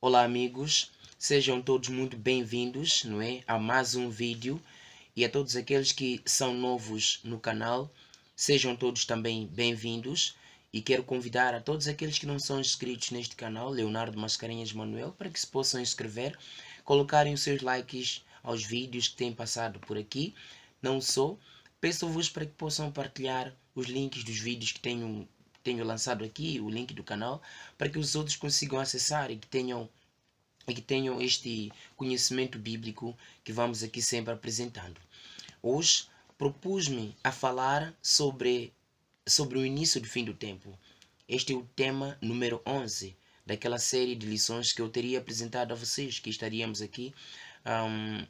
Olá amigos, sejam todos muito bem-vindos, não é, a mais um vídeo e a todos aqueles que são novos no canal, sejam todos também bem-vindos e quero convidar a todos aqueles que não são inscritos neste canal, Leonardo Mascarenhas Manuel, para que se possam inscrever, colocarem os seus likes aos vídeos que têm passado por aqui, não só, peço-vos para que possam partilhar os links dos vídeos que tenho lançado aqui, o link do canal, para que os outros consigam acessar e que tenham este conhecimento bíblico que vamos aqui sempre apresentando. Hoje propus-me a falar sobre o início do fim do tempo. Este é o tema número 11 daquela série de lições que eu teria apresentado a vocês, que estaríamos aqui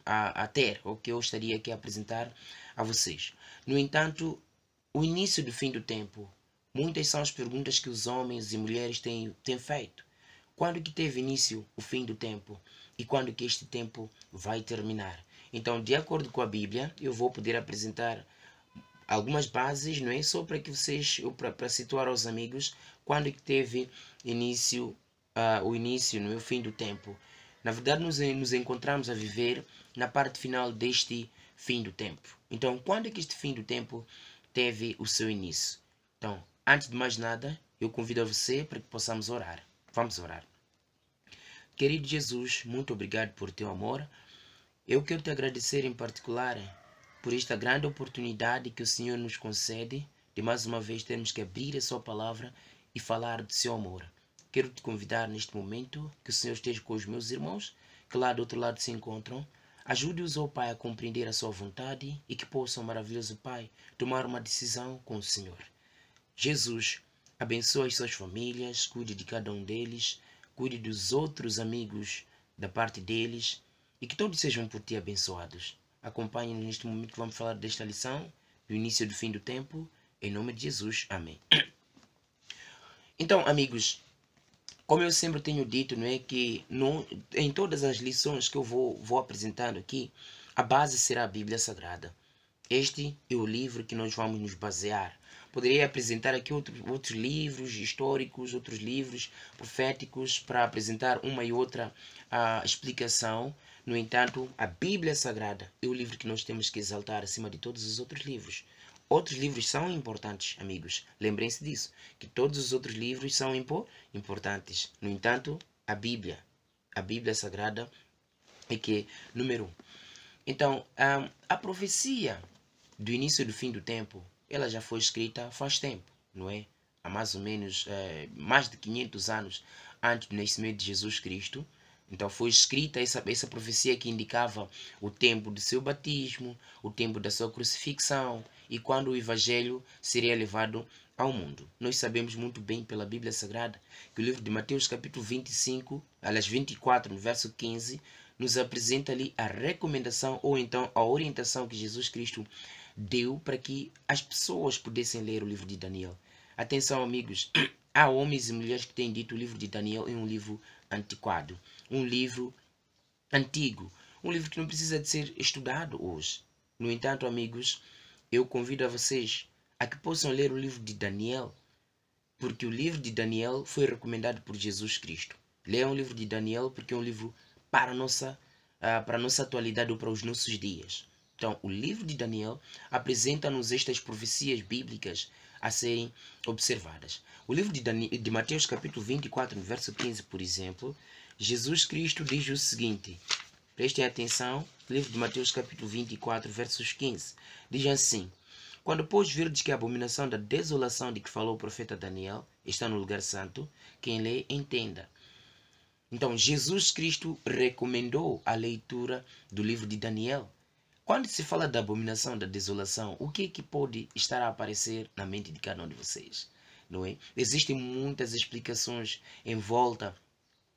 a ter, ou que eu estaria aqui a apresentar a vocês. No entanto, o início do fim do tempo, muitas são as perguntas que os homens e mulheres têm feito. Quando que teve início o fim do tempo? E quando que este tempo vai terminar? Então, de acordo com a Bíblia, eu vou poder apresentar algumas bases, não é? Só para que vocês, para situar aos amigos, quando que teve início, o início, não é? O fim do tempo. Na verdade, nos encontramos a viver na parte final deste fim do tempo. Então, quando é que este fim do tempo teve o seu início? Então, antes de mais nada, eu convido a você para que possamos orar. Vamos orar. Querido Jesus, muito obrigado por teu amor. Eu quero te agradecer em particular por esta grande oportunidade que o Senhor nos concede de mais uma vez termos que abrir a sua palavra e falar do seu amor. Quero te convidar neste momento que o Senhor esteja com os meus irmãos que lá do outro lado se encontram. Ajude-os, ó Pai, a compreender a sua vontade e que possam, maravilhoso Pai, tomar uma decisão com o Senhor. Jesus, abençoe as suas famílias, cuide de cada um deles, cuide dos outros amigos da parte deles e que todos sejam por ti abençoados. Acompanhe-nos neste momento que vamos falar desta lição, do início do fim do tempo, em nome de Jesus. Amém. Então, amigos, como eu sempre tenho dito, não é que em todas as lições que eu vou apresentando aqui, a base será a Bíblia Sagrada. Este é o livro que nós vamos nos basear. Poderia apresentar aqui outros livros históricos, outros livros proféticos para apresentar uma e outra explicação. No entanto, a Bíblia Sagrada é o livro que nós temos que exaltar acima de todos os outros livros. Outros livros são importantes, amigos. Lembrem-se disso, que todos os outros livros são importantes. No entanto, a Bíblia Sagrada é que é número 1. Então, a profecia do início do fim do tempo, ela já foi escrita faz tempo, não é? Há mais ou menos mais de 500 anos antes do nascimento de Jesus Cristo. Então foi escrita essa profecia que indicava o tempo do seu batismo, o tempo da sua crucifixão e quando o evangelho seria levado ao mundo. Nós sabemos muito bem pela Bíblia Sagrada que o livro de Mateus capítulo 25, aliás 24, no verso 15, nos apresenta ali a recomendação ou então a orientação que Jesus Cristo deu para que as pessoas pudessem ler o livro de Daniel. Atenção, amigos, há homens e mulheres que têm dito o livro de Daniel é um livro antiquado, um livro antigo, um livro que não precisa de ser estudado hoje. No entanto, amigos, eu convido a vocês a que possam ler o livro de Daniel, porque o livro de Daniel foi recomendado por Jesus Cristo. Leiam o livro de Daniel porque é um livro para a nossa atualidade ou para os nossos dias. Então, o livro de Daniel apresenta-nos estas profecias bíblicas a serem observadas. O livro de Mateus capítulo 24, no verso 15, por exemplo, Jesus Cristo diz o seguinte, prestem atenção, livro de Mateus capítulo 24, versos 15, diz assim: quando, pois, virdes que a abominação da desolação de que falou o profeta Daniel está no lugar santo, quem lê, entenda. Então, Jesus Cristo recomendou a leitura do livro de Daniel. Quando se fala da abominação da desolação, o que é que pode estar a aparecer na mente de cada um de vocês? Não é? Existem muitas explicações em volta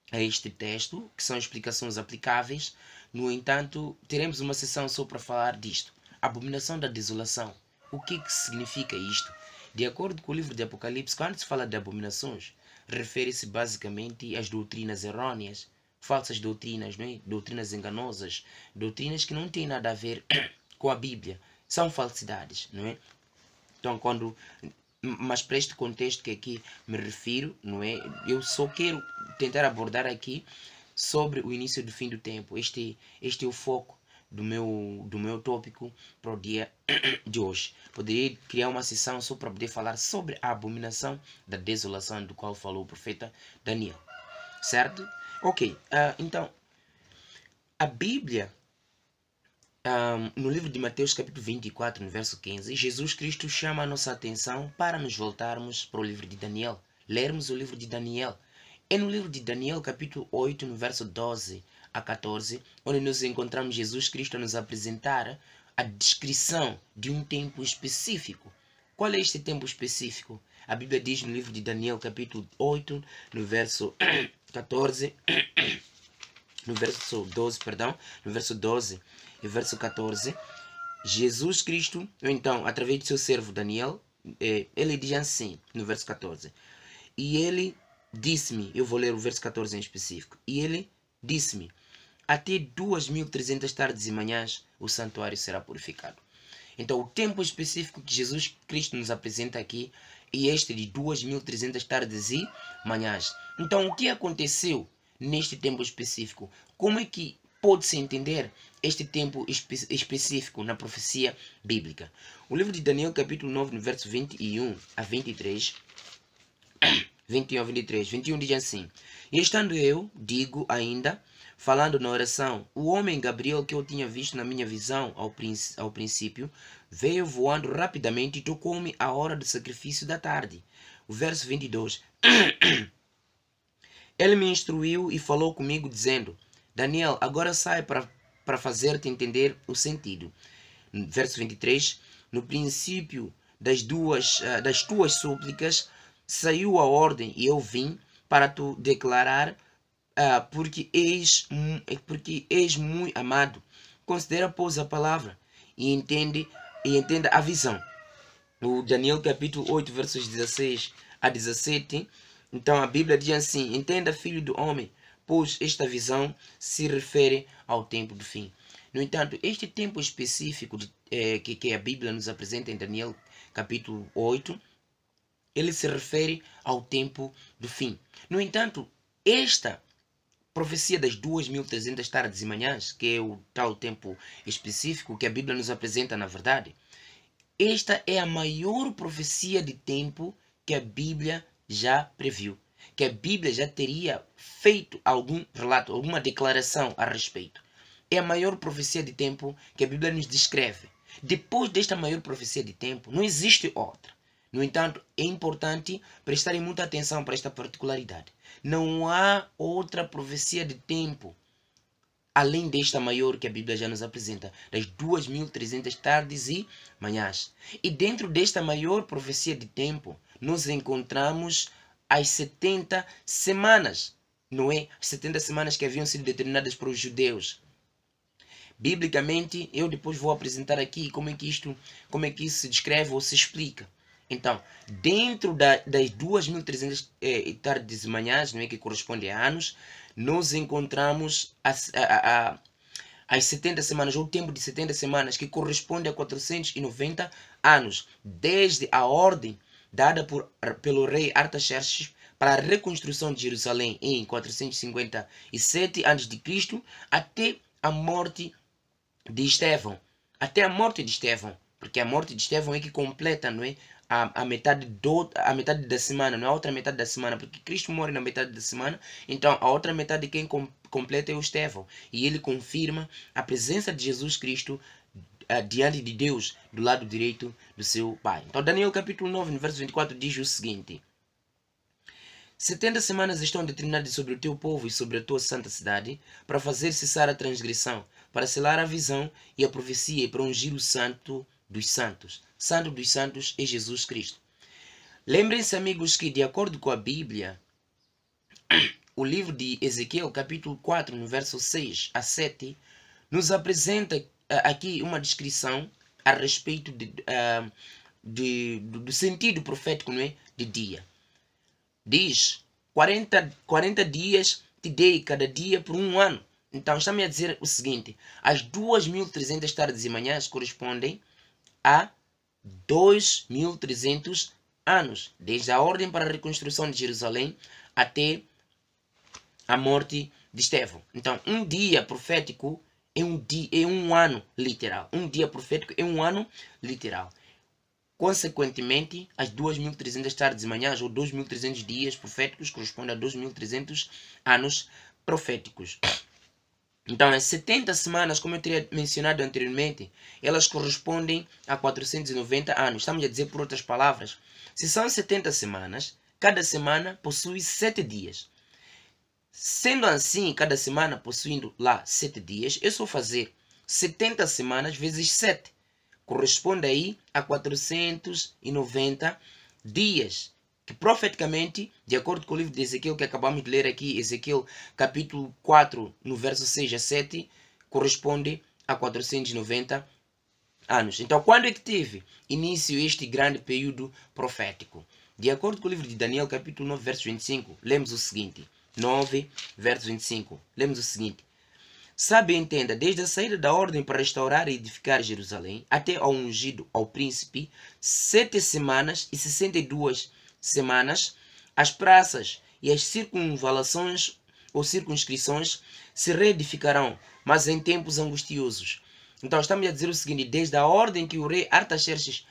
a este texto, que são explicações aplicáveis. No entanto, teremos uma sessão só para falar disto. Abominação da desolação. O que significa isto? De acordo com o livro de Apocalipse, quando se fala de abominações, refere-se basicamente às doutrinas errôneas, falsas doutrinas, não é? Doutrinas enganosas, doutrinas que não têm nada a ver com a Bíblia. São falsidades, não é? Então, mas para este contexto que aqui me refiro, não é? Eu só quero tentar abordar aqui sobre o início do fim do tempo. Este é o foco do meu tópico para o dia de hoje. Poderia criar uma sessão só para poder falar sobre a abominação da desolação, do qual falou o profeta Daniel. Certo? Ok, então, a Bíblia, no livro de Mateus capítulo 24, no verso 15, Jesus Cristo chama a nossa atenção para nos voltarmos para o livro de Daniel. Lermos o livro de Daniel. É no livro de Daniel capítulo 8, no verso 12 a 14, onde nos encontramos Jesus Cristo a nos apresentar a descrição de um tempo específico. Qual é este tempo específico? A Bíblia diz no livro de Daniel capítulo 8, no verso 14, no verso 12, perdão, no verso 12 e verso 14, Jesus Cristo, então, através de seu servo Daniel, ele diz assim, no verso 14, e ele disse-me, eu vou ler o verso 14 em específico, e ele disse-me, até 2300 tardes e manhãs o santuário será purificado. Então, o tempo específico que Jesus Cristo nos apresenta aqui é este de 2300 tardes e manhãs. Então, o que aconteceu neste tempo específico? Como é que pode-se entender este tempo específico na profecia bíblica? O livro de Daniel, capítulo 9, no verso 21 a 23, 21 a 23, 21 diz assim, e estando eu, digo ainda, falando na oração, o homem Gabriel que eu tinha visto na minha visão ao princípio, veio voando rapidamente e tocou-me a hora do sacrifício da tarde. O verso 22. Ele me instruiu e falou comigo dizendo, Daniel, agora sai para fazer-te entender o sentido. Verso 23. No princípio das tuas súplicas saiu a ordem e eu vim para tu declarar porque és muito amado. Considera, pois, a palavra e entenda a visão. O Daniel capítulo 8, versos 16 a 17. Então a Bíblia diz assim, entenda, filho do homem, pois esta visão se refere ao tempo do fim. No entanto, este tempo específico que a Bíblia nos apresenta em Daniel capítulo 8, ele se refere ao tempo do fim. No entanto, esta profecia das 2300 tardes e manhãs, que é o tal tempo específico que a Bíblia nos apresenta na verdade, esta é a maior profecia de tempo que a Bíblia já previu, que a Bíblia já teria feito algum relato, alguma declaração a respeito. É a maior profecia de tempo que a Bíblia nos descreve. Depois desta maior profecia de tempo, não existe outra. No entanto, é importante prestarem muita atenção para esta particularidade. Não há outra profecia de tempo além desta maior que a Bíblia já nos apresenta, das 2300 tardes e manhãs. E dentro desta maior profecia de tempo, nós encontramos as 70 semanas, não é? As 70 semanas que haviam sido determinadas para os judeus. Biblicamente, eu depois vou apresentar aqui como é que isso se descreve ou se explica. Então, dentro das 2300 tardes e manhãs, não é, que corresponde a anos, nós encontramos as 70 semanas, ou o tempo de 70 semanas, que corresponde a 490 anos, desde a ordem dada pelo rei Artaxerxes para a reconstrução de Jerusalém em 457 a.C. até a morte de Estevão. Até a morte de Estevão. Porque a morte de Estevão é que completa, não é? A metade da semana, não é a outra metade da semana, porque Cristo morre na metade da semana, então a outra metade quem completa é o Estevão. E ele confirma a presença de Jesus Cristo diante de Deus, do lado direito do seu Pai. Então Daniel capítulo 9, no verso 24 diz o seguinte: 70 semanas estão determinadas sobre o teu povo e sobre a tua santa cidade, para fazer cessar a transgressão, para selar a visão e a profecia e para ungir o santo dos santos. Santo dos santos é Jesus Cristo. Lembrem-se, amigos, que de acordo com a Bíblia, o livro de Ezequiel, capítulo 4, no verso 6 a 7, nos apresenta aqui uma descrição a respeito do sentido profético, não é? De dia. Diz, 40 dias te dei cada dia por um ano. Então está-me a dizer o seguinte, as 2300 tardes e manhãs correspondem a 2300 anos, desde a ordem para a reconstrução de Jerusalém até a morte de Estevão. Então, um dia profético é um ano literal. Um dia profético é um ano literal. Consequentemente, as 2.300 tardes e manhãs ou 2.300 dias proféticos correspondem a 2.300 anos proféticos. Então, as 70 semanas, como eu teria mencionado anteriormente, elas correspondem a 490 anos. Estamos a dizer, por outras palavras, se são 70 semanas, cada semana possui 7 dias. Sendo assim, cada semana possuindo lá 7 dias, eu só fazer 70 semanas vezes 7. Corresponde aí a 490 dias. Que profeticamente, de acordo com o livro de Ezequiel que acabamos de ler aqui, Ezequiel capítulo 4, no verso 6 a 7, corresponde a 490 anos. Então, quando é que teve início este grande período profético? De acordo com o livro de Daniel, capítulo 9, verso 25, lemos o seguinte. 9, verso 25. Lemos o seguinte. Sabe e entenda, desde a saída da ordem para restaurar e edificar Jerusalém, até ao ungido ao príncipe, 7 semanas e 62 semanas, as praças e as circunvalações ou circunscrições se reedificarão, mas em tempos angustiosos. Então estamos a dizer o seguinte, desde a ordem que o rei Artaxerxes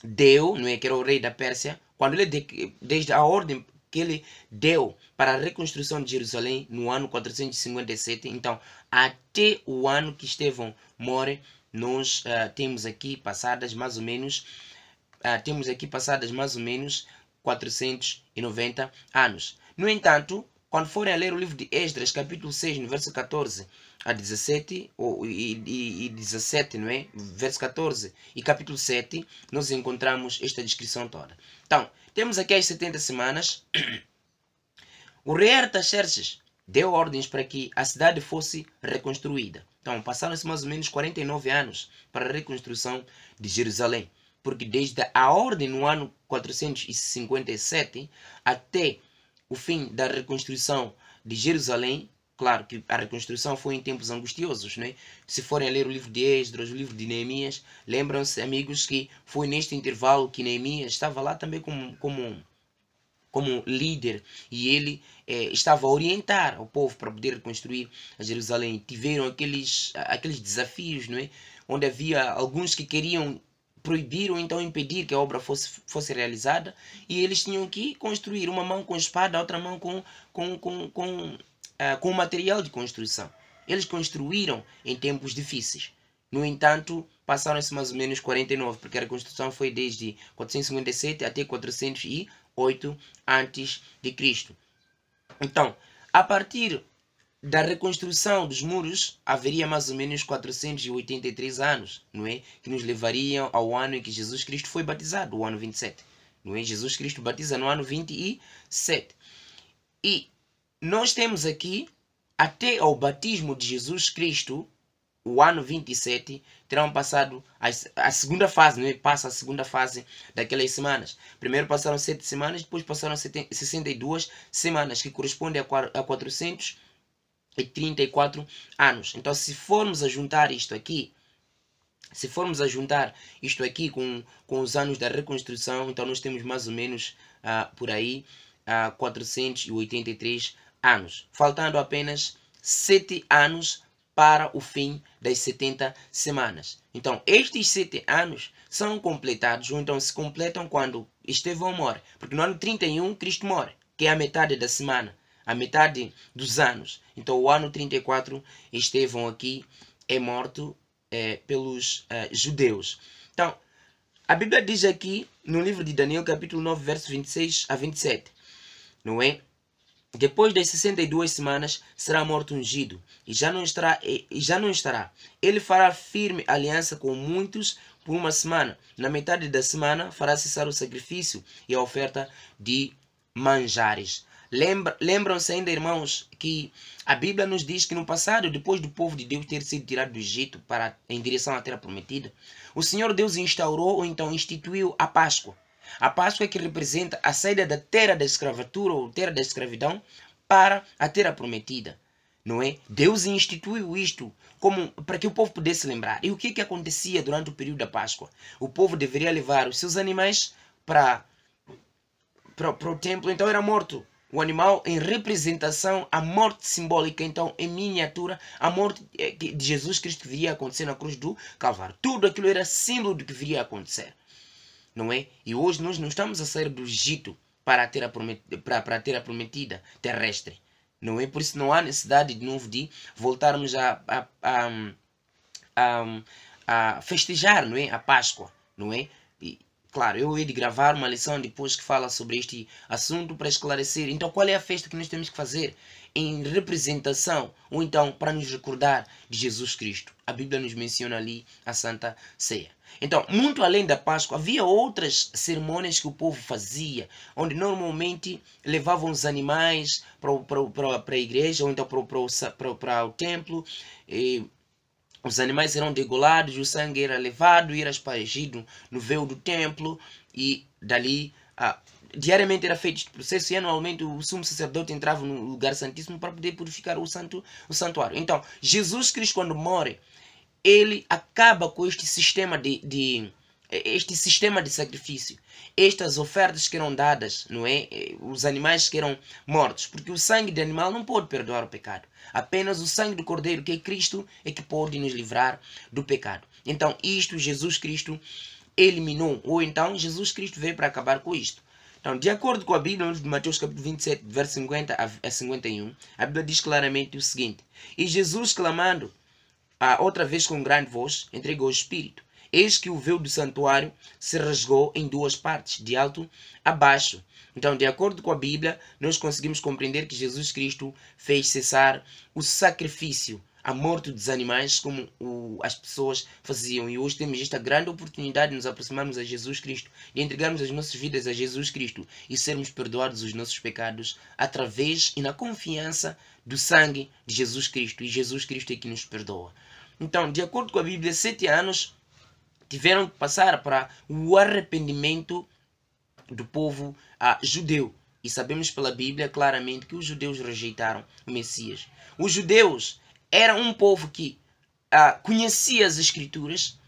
deu, não é, que era o rei da Pérsia, quando ele desde a ordem que ele deu para a reconstrução de Jerusalém no ano 457, então até o ano que Estevão morre, nós temos aqui passadas mais ou menos 490 anos. No entanto, quando forem a ler o livro de Esdras, capítulo 6, no verso 14 a 17, e 17, não é? Verso 14 e capítulo 7, nós encontramos esta descrição toda. Então, temos aqui as 70 semanas. O rei Artaxerxes deu ordens para que a cidade fosse reconstruída. Então, passaram-se mais ou menos 49 anos para a reconstrução de Jerusalém. Porque desde a ordem no ano 457 até o fim da reconstrução de Jerusalém, claro que a reconstrução foi em tempos angustiosos, né? Se forem ler o livro de Esdras, o livro de Neemias, lembram-se, amigos, que foi neste intervalo que Neemias estava lá também como líder, e ele estava a orientar o povo para poder reconstruir a Jerusalém. Tiveram aqueles desafios, não é? Onde havia alguns que queriam proibir ou então impedir que a obra fosse realizada, e eles tinham que construir, uma mão com espada, a outra mão com material de construção. Eles construíram em tempos difíceis. No entanto, passaram-se mais ou menos 49, porque a reconstrução foi desde 457 até 408 a.C. Então, a partir da reconstrução dos muros, haveria mais ou menos 483 anos, não é? Que nos levariam ao ano em que Jesus Cristo foi batizado, o ano 27. Não é? Jesus Cristo batiza no ano 27. E nós temos aqui, até ao batismo de Jesus Cristo, o ano 27, terão passado a segunda fase, não é? Passa a segunda fase daquelas semanas. Primeiro passaram 7 semanas, depois passaram 62 semanas, que corresponde a 434 anos. Então, se formos a juntar isto aqui, com os anos da reconstrução, então nós temos mais ou menos por aí 483 anos, faltando apenas 7 anos para o fim das 70 semanas. Então, estes 7 anos são completados, ou então se completam quando Estevão morre, porque no ano 31 Cristo morre, que é a metade da semana, a metade dos anos. Então, o ano 34, Estevão aqui é morto pelos judeus. Então, a Bíblia diz aqui, no livro de Daniel, capítulo 9, versos 26 a 27, não é? Depois das 62 semanas será morto ungido, e já não estará. Ele fará firme aliança com muitos por uma semana. Na metade da semana fará cessar o sacrifício e a oferta de manjares. Lembram-se ainda, irmãos, que a Bíblia nos diz que no passado, depois do povo de Deus ter sido tirado do Egito em direção à terra prometida, o Senhor Deus instaurou ou então instituiu a Páscoa. A Páscoa é que representa a saída da terra da escravatura ou terra da escravidão para a terra prometida, não é? Deus instituiu isto para que o povo pudesse lembrar. E o que acontecia durante o período da Páscoa? O povo deveria levar os seus animais para o templo, então era morto o animal em representação à morte simbólica, então em miniatura, a morte de Jesus Cristo que viria a acontecer na cruz do Calvário. Tudo aquilo era símbolo do que viria a acontecer, não é? E hoje nós não estamos a sair do Egito para ter a terra prometida terrestre, não é? Por isso não há necessidade de novo de voltarmos a festejar, não é? A Páscoa, não é? E, claro, eu hei de gravar uma lição depois que fala sobre este assunto para esclarecer. Então, qual é a festa que nós temos que fazer em representação ou então para nos recordar de Jesus Cristo? A Bíblia nos menciona ali a Santa Ceia. Então, muito além da Páscoa, havia outras cerimônias que o povo fazia, onde normalmente levavam os animais para a igreja ou então para o templo. Os animais eram degolados, o sangue era levado e era espargido no véu do templo, e dali diariamente era feito este processo, e anualmente o sumo sacerdote entrava no lugar santíssimo para poder purificar o santuário. Então, Jesus Cristo, quando morre, ele acaba com este sistema de sacrifício, estas ofertas que eram dadas, não é? Os animais que eram mortos, porque o sangue de animal não pode perdoar o pecado. Apenas o sangue do Cordeiro, que é Cristo, é que pode nos livrar do pecado. Então isto Jesus Cristo eliminou, ou então Jesus Cristo veio para acabar com isto. Então, de acordo com a Bíblia, no livro de Mateus capítulo 27, verso 50 a 51, a Bíblia diz claramente o seguinte: e Jesus, clamando outra vez com grande voz, entregou o Espírito. Eis que o véu do santuário se rasgou em duas partes, de alto a baixo. Então, de acordo com a Bíblia, nós conseguimos compreender que Jesus Cristo fez cessar o sacrifício, a morte dos animais, como as pessoas faziam. E hoje temos esta grande oportunidade de nos aproximarmos a Jesus Cristo, de entregarmos as nossas vidas a Jesus Cristo e sermos perdoados os nossos pecados através e na confiança do sangue de Jesus Cristo. E Jesus Cristo é que nos perdoa. Então, de acordo com a Bíblia, 7 anos tiveram que passar para o arrependimento do povo judeu. E sabemos pela Bíblia claramente que os judeus rejeitaram o Messias. Os judeus eram um povo que conhecia as Escrituras,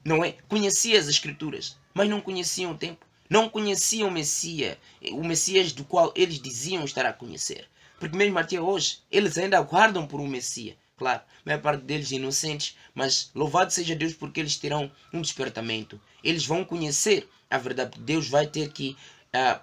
não é? Conhecia as Escrituras, mas não conheciam o tempo. Não conheciam o Messias do qual eles diziam estar a conhecer. Porque mesmo até hoje, eles ainda aguardam por um Messias. Claro, a maior parte deles inocentes, mas louvado seja Deus porque eles terão um despertamento. Eles vão conhecer a verdade. Deus vai ter que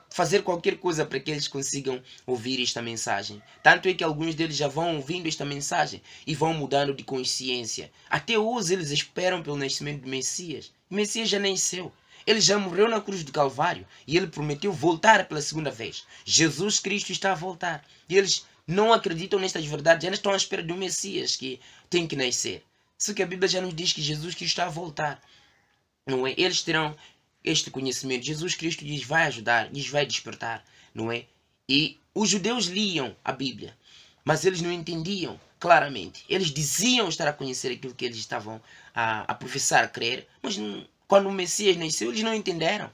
fazer qualquer coisa para que eles consigam ouvir esta mensagem. Tanto é que alguns deles já vão ouvindo esta mensagem e vão mudando de consciência. Até hoje eles esperam pelo nascimento do Messias. O Messias já nasceu. Ele já morreu na cruz do Calvário e ele prometeu voltar pela segunda vez. Jesus Cristo está a voltar. E eles não acreditam nestas verdades, ainda estão à espera de um Messias que tem que nascer. Só que a Bíblia já nos diz que Jesus Cristo está a voltar. Não é? Eles terão este conhecimento. Jesus Cristo lhes vai ajudar, lhes vai despertar. Não é? E os judeus liam a Bíblia, mas eles não entendiam claramente. Eles diziam estar a conhecer aquilo que eles estavam a professar, a crer, mas quando o Messias nasceu, eles não entenderam.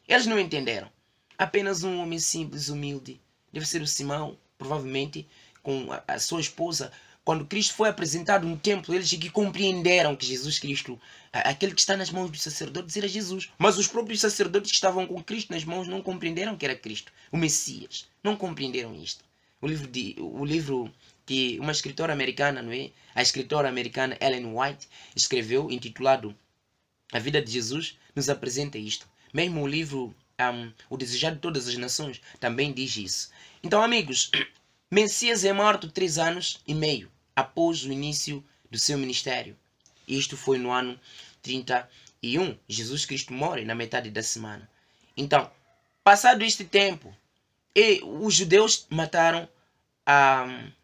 Eles não entenderam. Apenas um homem simples, humilde, deve ser o Simão, provavelmente com a sua esposa, quando Cristo foi apresentado no templo, eles que compreenderam que Jesus Cristo, aquele que está nas mãos dos sacerdotes, era Jesus. Mas os próprios sacerdotes que estavam com Cristo nas mãos não compreenderam que era Cristo, o Messias. Não compreenderam isto. O livro que uma escritora americana, não é? A escritora americana Ellen White escreveu, intitulado A Vida de Jesus, nos apresenta isto. Mesmo o livro O Desejado de Todas as Nações também diz isso. Então, amigos, Messias é morto 3 anos e meio após o início do seu ministério. Isto foi no ano 31. Jesus Cristo morre na metade da semana. Então, passado este tempo, os judeus mataram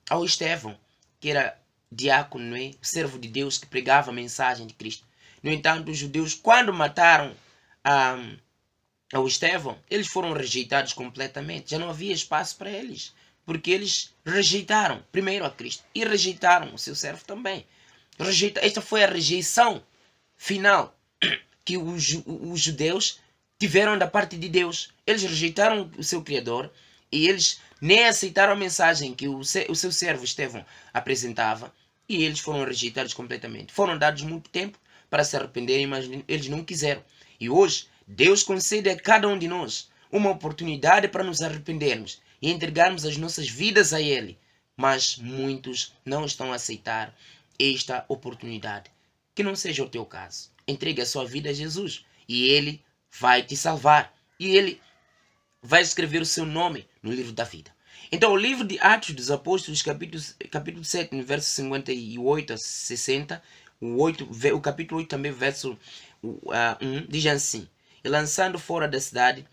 ao Estevão, que era diácono, não é? Servo de Deus que pregava a mensagem de Cristo. No entanto, os judeus, quando mataram ao Estevão, eles foram rejeitados completamente. Já não havia espaço para eles, porque eles rejeitaram primeiro a Cristo e rejeitaram o seu servo também. Esta foi a rejeição final que os judeus tiveram da parte de Deus. Eles rejeitaram o seu Criador e eles nem aceitaram a mensagem que o seu servo Estevão apresentava, e eles foram rejeitados completamente. Foram dados muito tempo para se arrependerem, mas eles não quiseram. E hoje Deus concede a cada um de nós uma oportunidade para nos arrependermos e entregarmos as nossas vidas a Ele. Mas muitos não estão a aceitar esta oportunidade. Que não seja o teu caso. Entregue a sua vida a Jesus e Ele vai te salvar. E Ele vai escrever o seu nome no livro da vida. Então, o livro de Atos dos Apóstolos, capítulo 7, no verso 58 a 60, o capítulo 8 também, verso 1, diz assim: e lançando-o fora da cidade,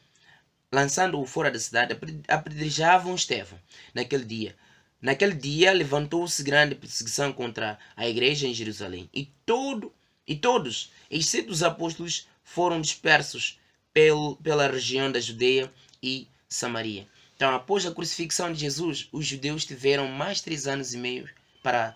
apedrejavam Estevão naquele dia. Naquele dia levantou-se grande perseguição contra a igreja em Jerusalém. E todos, exceto os apóstolos, foram dispersos pela região da Judeia e Samaria. Então, após a crucifixão de Jesus, os judeus tiveram mais 3 anos e meio para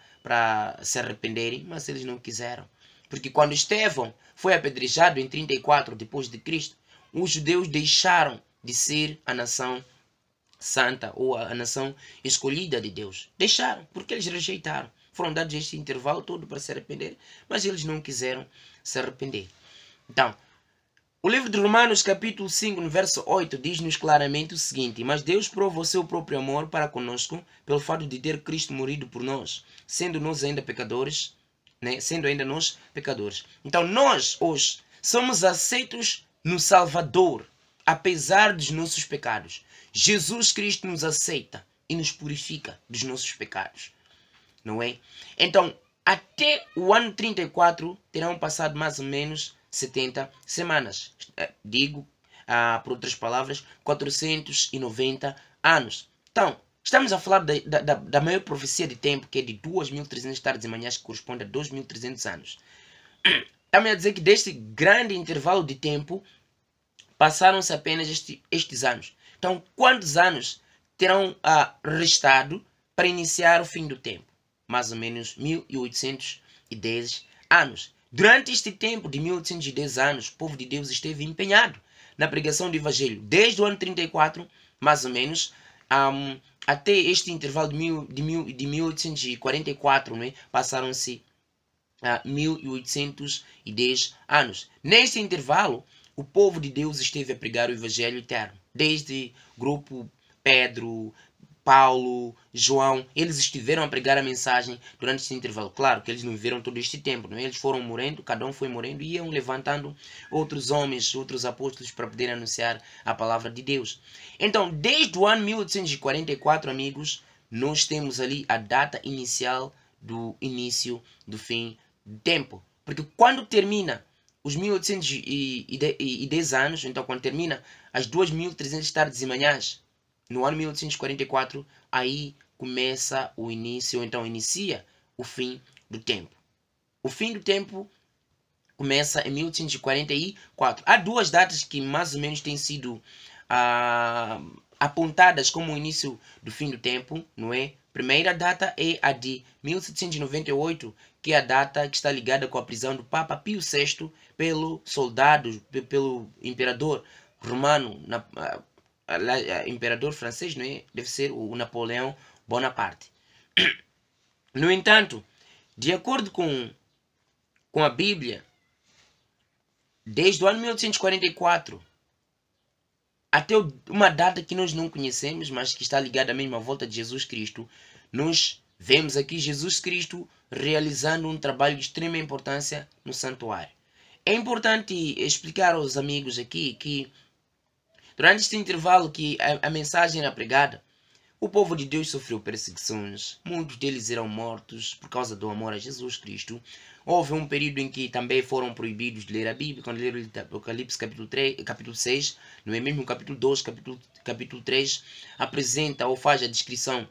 se arrependerem, mas eles não quiseram. Porque quando Estevão foi apedrejado em 34 depois de Cristo, os judeus deixaram de ser a nação santa ou a nação escolhida de Deus. Deixaram, porque eles rejeitaram. Foram dados este intervalo todo para se arrepender, mas eles não quiseram se arrepender. Então, o livro de Romanos, capítulo 5, no verso 8, diz-nos claramente o seguinte: mas Deus prova o seu próprio amor para conosco pelo fato de ter Cristo morrido por nós, sendo nós ainda pecadores, Então, nós, hoje, somos aceitos no Salvador, apesar dos nossos pecados. Jesus Cristo nos aceita e nos purifica dos nossos pecados. Não é? Então, até o ano 34, terão passado mais ou menos 70 semanas. Digo, por outras palavras, 490 anos. Então, estamos a falar da maior profecia de tempo, que é de 2.300 tardes e manhãs, que corresponde a 2.300 anos. Estamos a dizer que deste grande intervalo de tempo, passaram-se apenas estes anos. Então, quantos anos terão restado para iniciar o fim do tempo? Mais ou menos 1810 anos. Durante este tempo de 1810 anos, o povo de Deus esteve empenhado na pregação do Evangelho. Desde o ano 34, mais ou menos, até este intervalo de 1844, né, passaram-se 1810 anos. Neste intervalo, o povo de Deus esteve a pregar o Evangelho eterno. Desde o grupo Pedro, Paulo, João, eles estiveram a pregar a mensagem durante este intervalo. Claro que eles não viveram todo este tempo, não é? Eles foram morrendo, cada um foi morrendo e iam levantando outros homens, outros apóstolos para poder anunciar a palavra de Deus. Então, desde o ano 1844, amigos, nós temos ali a data inicial do início do fim do tempo. Porque quando termina os 1810 anos, então quando termina as 2.300 tardes e manhãs, no ano 1844, aí começa o início, ou então inicia o fim do tempo. O fim do tempo começa em 1844. Há duas datas que mais ou menos têm sido apontadas como o início do fim do tempo, não é? A primeira data é a de 1798, que é a data que está ligada com a prisão do Papa Pio VI pelo imperador romano, imperador francês, não é? Deve ser o Napoleão Bonaparte. No entanto, de acordo com a Bíblia, desde o ano 1844 até uma data que nós não conhecemos, mas que está ligada mesmo à volta de Jesus Cristo, nós vemos aqui Jesus Cristo realizando um trabalho de extrema importância no santuário. É importante explicar aos amigos aqui que durante este intervalo que a mensagem era pregada, o povo de Deus sofreu perseguições, muitos deles eram mortos por causa do amor a Jesus Cristo. Houve um período em que também foram proibidos de ler a Bíblia, quando leram Apocalipse capítulo 6, não é mesmo? Capítulo 2, capítulo 3, apresenta ou faz a descrição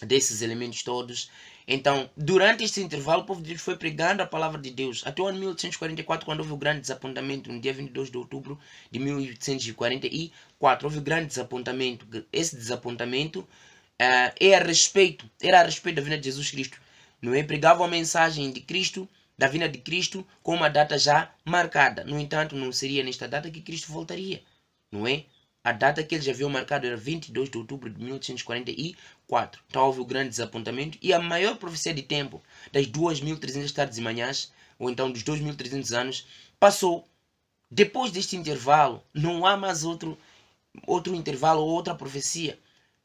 desses elementos todos. Então, durante este intervalo, o povo de Deus foi pregando a palavra de Deus. Até o ano 1844, quando houve o grande desapontamento, no dia 22 de outubro de 1844, houve o grande desapontamento. Esse desapontamento era a respeito da vinda de Jesus Cristo. Não é? Pregavam a mensagem de Cristo, da vinda de Cristo, com uma data já marcada. No entanto, não seria nesta data que Cristo voltaria. Não é? A data que eles haviam marcado era 22 de outubro de 1844. Então houve o grande desapontamento e a maior profecia de tempo das 2.300 tardes e manhãs, ou então dos 2.300 anos, passou. Depois deste intervalo, não há mais outro intervalo ou outra profecia.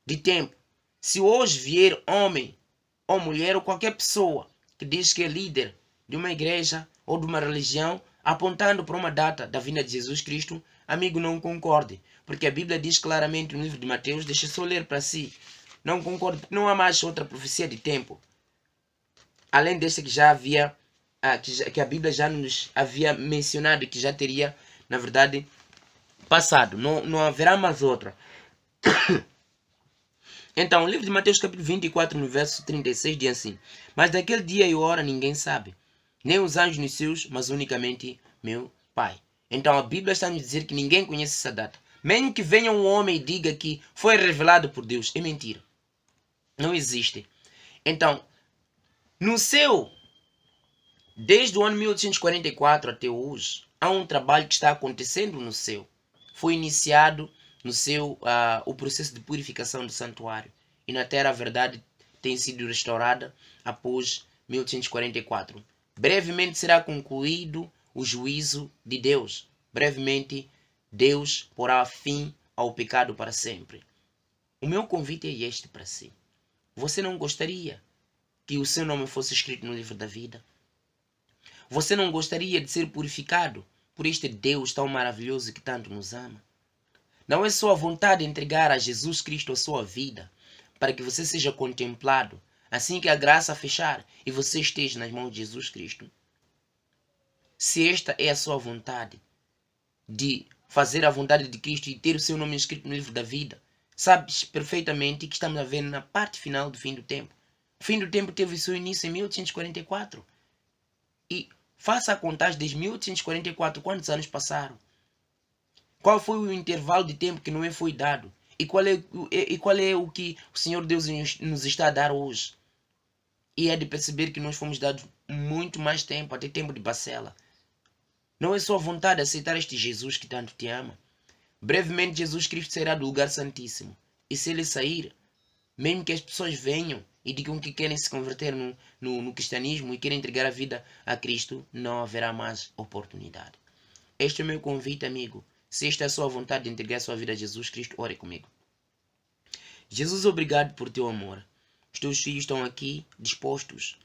de tempo. Se hoje vier homem ou mulher ou qualquer pessoa que diz que é líder de uma igreja ou de uma religião, apontando para uma data da vinda de Jesus Cristo, amigo, não concorde. Porque a Bíblia diz claramente no livro de Mateus, deixa eu só ler para si. Não concordo, porque não há mais outra profecia de tempo. Além desta que já havia, que a Bíblia já nos havia mencionado, que já teria, na verdade, passado. Não haverá mais outra. Então, o livro de Mateus capítulo 24, no verso 36, diz assim: Mas daquele dia e hora ninguém sabe, nem os anjos nos céus, mas unicamente meu Pai. Então a Bíblia está a nos dizer que ninguém conhece essa data. Mesmo que venha um homem e diga que foi revelado por Deus, é mentira. Não existe. Então, no céu, desde o ano 1844 até hoje, há um trabalho que está acontecendo no céu. Foi iniciado no céu o processo de purificação do santuário. E na terra a verdade tem sido restaurada após 1844. Brevemente será concluído o juízo de Deus. Brevemente Deus porá fim ao pecado para sempre. O meu convite é este para si. Você não gostaria que o seu nome fosse escrito no livro da vida? Você não gostaria de ser purificado por este Deus tão maravilhoso que tanto nos ama? Não é sua vontade entregar a Jesus Cristo a sua vida para que você seja contemplado assim que a graça fechar e você esteja nas mãos de Jesus Cristo? Se esta é a sua vontade de fazer a vontade de Cristo e ter o seu nome escrito no livro da vida, sabes perfeitamente que estamos a ver na parte final do fim do tempo. O fim do tempo teve seu início em 1844. E faça a contagem desde 1844, quantos anos passaram? Qual foi o intervalo de tempo que Noé foi dado? E qual é o que o Senhor Deus nos está a dar hoje? E é de perceber que nós fomos dados muito mais tempo, até tempo de bacela. Não é sua vontade aceitar este Jesus que tanto te ama. Brevemente Jesus Cristo sairá do lugar santíssimo. E se ele sair, mesmo que as pessoas venham e digam que querem se converter no cristianismo e querem entregar a vida a Cristo, não haverá mais oportunidade. Este é o meu convite, amigo. Se esta é a sua vontade de entregar a sua vida a Jesus Cristo, ore comigo. Jesus, obrigado por teu amor. Os teus filhos estão aqui dispostos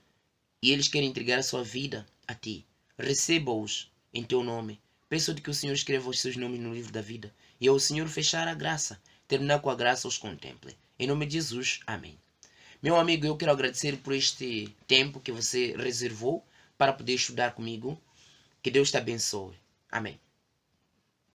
e eles querem entregar a sua vida a ti. Receba-os em teu nome. Peço-te que o Senhor escreva os seus nomes no livro da vida e ao Senhor fechar a graça, terminar com a graça, os contemple. Em nome de Jesus, amém. Meu amigo, eu quero agradecer por este tempo que você reservou para poder estudar comigo. Que Deus te abençoe. Amém.